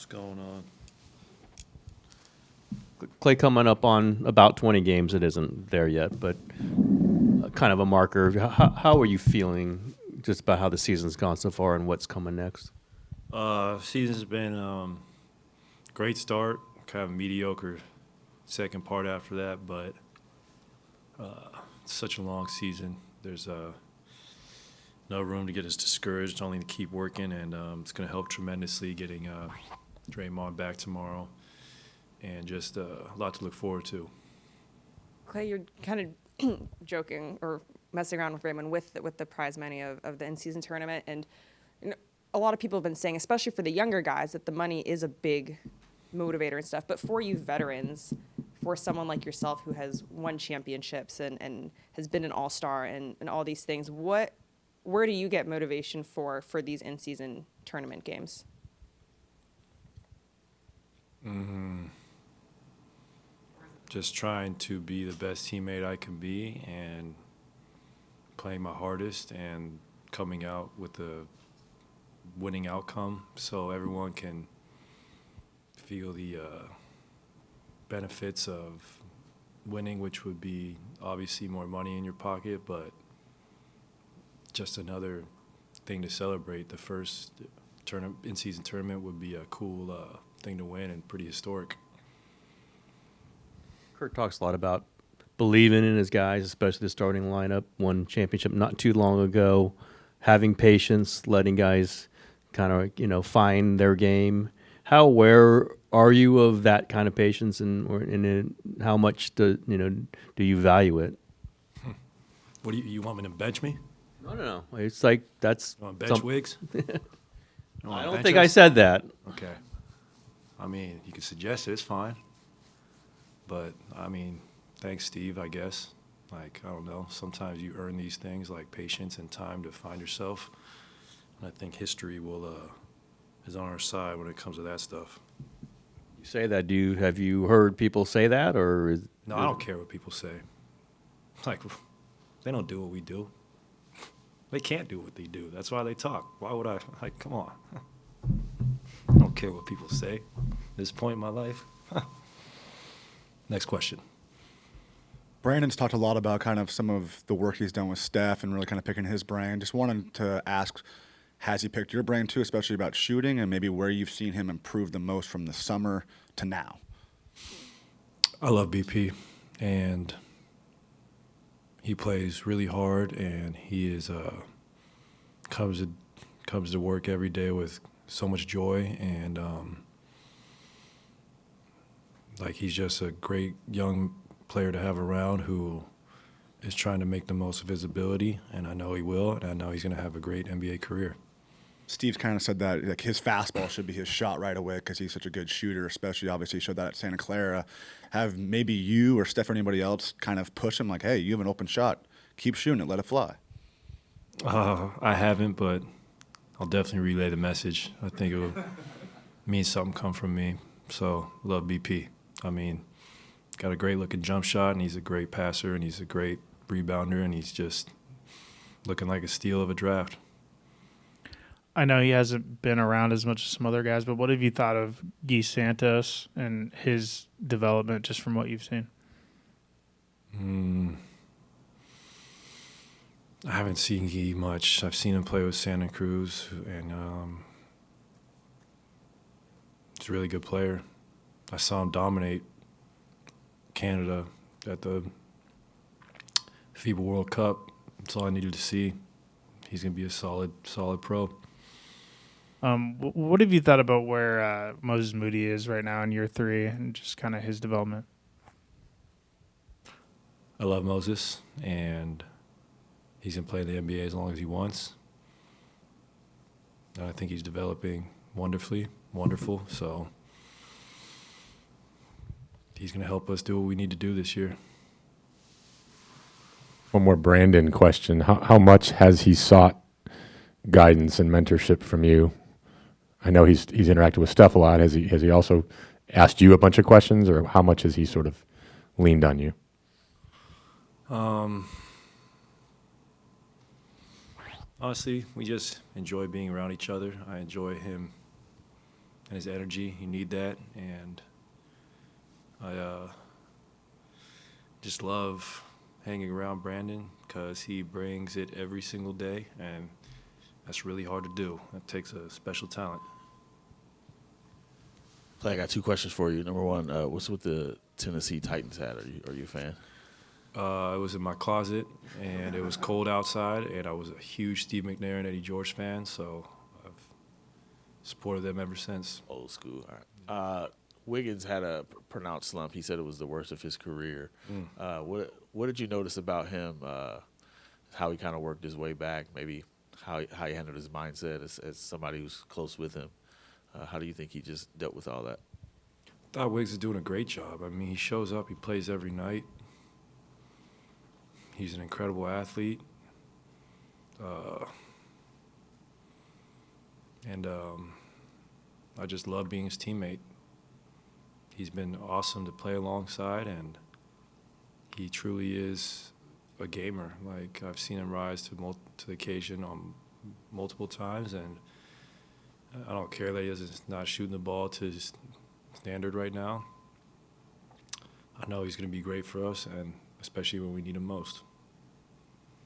What's going on? Klay coming up on about 20 games. It isn't there yet, but kind of a marker. How are you feeling just about how the season's gone so far and what's coming next? Season's been great start, kind of mediocre second part after that, but it's such a long season. There's no room to get us discouraged, only to keep working, and it's going to help tremendously getting Draymond back tomorrow, and just a lot to look forward to. Klay, you're kind of joking or messing around with Raymond with the prize money of the in-season tournament, and a lot of people have been saying, especially for the younger guys, that the money is a big motivator and stuff. But for you veterans, for someone like yourself who has won championships and has been an all-star and all these things, where do you get motivation for these in-season tournament games? Just trying to be the best teammate I can be and playing my hardest and coming out with a winning outcome so everyone can feel the benefits of winning, which would be obviously more money in your pocket, but just another thing to celebrate. The first in-season tournament would be a cool thing to win and pretty historic. Kurt talks a lot about believing in his guys, especially the starting lineup. Won championship not too long ago. Having patience, letting guys kind of find their game. How aware are you of that kind of patience, and how much do you value it? What do you want me to bench me? No. It's like that's. You want to bench Wiggs? I don't think I said that. Okay. I mean, you can suggest it. It's fine. But, I mean, thanks, Steve, I guess. Like, I don't know. Sometimes you earn these things like patience and time to find yourself. And I think history is on our side when it comes to that stuff. You say that. Have you heard people say that, or? No, I don't care what people say. Like, they don't do what we do. They can't do what they do. That's why they talk. Why would I? Like, come on. I don't care what people say at this point in my life. Next question. Brandon's talked a lot about kind of some of the work he's done with Steph and really kind of picking his brain. Just wanted to ask, has he picked your brain too, especially about shooting, and maybe where you've seen him improve the most from the summer to now? I love BP, and he plays really hard, and he is comes to work every day with so much joy, and like he's just a great young player to have around who is trying to make the most of his ability, and I know he will, and I know he's going to have a great NBA career. Steve's kind of said that like his fastball should be his shot right away because he's such a good shooter, especially obviously showed that at Santa Clara. Have maybe you or Steph or anybody else kind of push him like, hey, you have an open shot. Keep shooting it. Let it fly. I haven't, but I'll definitely relay the message. I think it will mean something come from me. So, love BP. I mean, got a great-looking jump shot, and he's a great passer, and he's a great rebounder, and he's just looking like a steal of a draft. I know he hasn't been around as much as some other guys, but what have you thought of Guy Santos and his development just from what you've seen? I haven't seen Guy much. I've seen him play with Santa Cruz, and he's a really good player. I saw him dominate Canada at the FIBA World Cup. That's all I needed to see. He's going to be a solid pro. What have you thought about where Moses Moody is right now in year 3 and just kind of his development? I love Moses, and he's going to play in the NBA as long as he wants. And I think he's developing wonderful. So he's going to help us do what we need to do this year. One more Brandin question. How much has he sought guidance and mentorship from you? I know he's interacted with Steph a lot. Has he also asked you a bunch of questions, or how much has he sort of leaned on you? Honestly, we just enjoy being around each other. I enjoy him and his energy. You need that, and I just love hanging around Brandin because he brings it every single day, and that's really hard to do. That takes a special talent. Clay, I got 2 questions for you. Number one, what's with the Tennessee Titans hat? Are you a fan? It was in my closet, and it was cold outside, and I was a huge Steve McNair and Eddie George fan, so I've supported them ever since. Old school. All right. Wiggins had a pronounced slump. He said it was the worst of his career. What did you notice about him? How he kind of worked his way back? Maybe how he handled his mindset as somebody who's close with him. How do you think he just dealt with all that? I thought Wiggs is doing a great job. I mean, he shows up, he plays every night. He's an incredible athlete. And I just love being his teammate. He's been awesome to play alongside, and he truly is a gamer. Like, I've seen him rise to the occasion on multiple times, and I don't care that he's not shooting the ball to his standard right now. I know he's going to be great for us, and especially when we need him most.